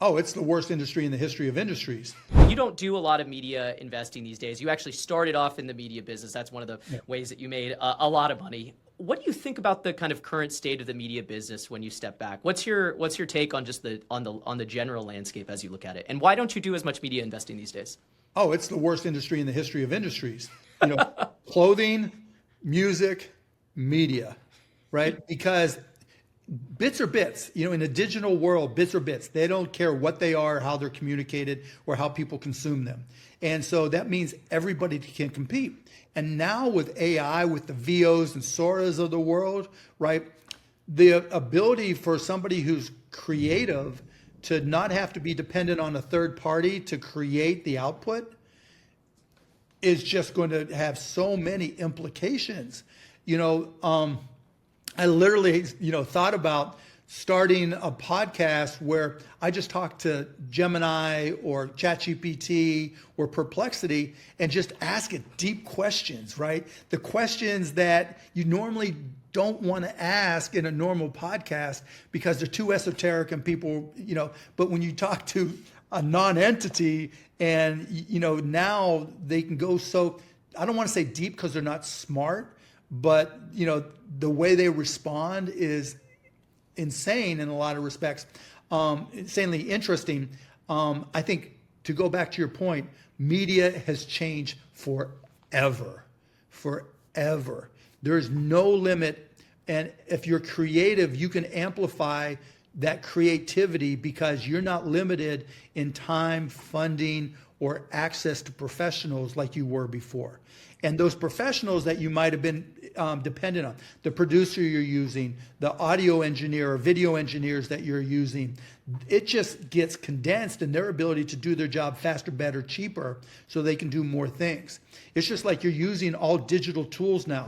Oh, it's the worst industry in the history of industries. You don't do a lot of media investing these days. You actually started off in the media business. That's one of the ways that you made a lot of money. What do you think about the kind of current state of the media business when you step back? What's your take on just the general landscape as you look at it? And why don't you do as much media investing these days? Oh, it's the worst industry in the history of industries. Clothing, music, media, right? Because bits are bits. In a digital world, bits are bits. They don't care what they are, how they're communicated, or how people consume them. And so that means everybody can compete. And now with AI, with the VOs and Soras of the world, right? The ability for somebody who's creative to not have to be dependent on a third party to create the output is just going to have so many implications. I literally, thought about starting a podcast where I just talk to Gemini or ChatGPT or Perplexity and just ask it deep questions, right? The questions that you normally don't want to ask in a normal podcast because they're too esoteric and people, but when you talk to a non-entity and, now they can go so, I don't want to say deep because they're not smart, but, the way they respond is insane in a lot of respects, insanely interesting. I think to go back to your point, media has changed forever. There's no limit. And if you're creative, you can amplify that creativity because you're not limited in time, funding, or access to professionals like you were before. And those professionals that you might have been dependent on, the producer you're using, the audio engineer or video engineers that you're using, it just gets condensed in their ability to do their job faster, better, cheaper, so they can do more things. It's just like you're using all digital tools now.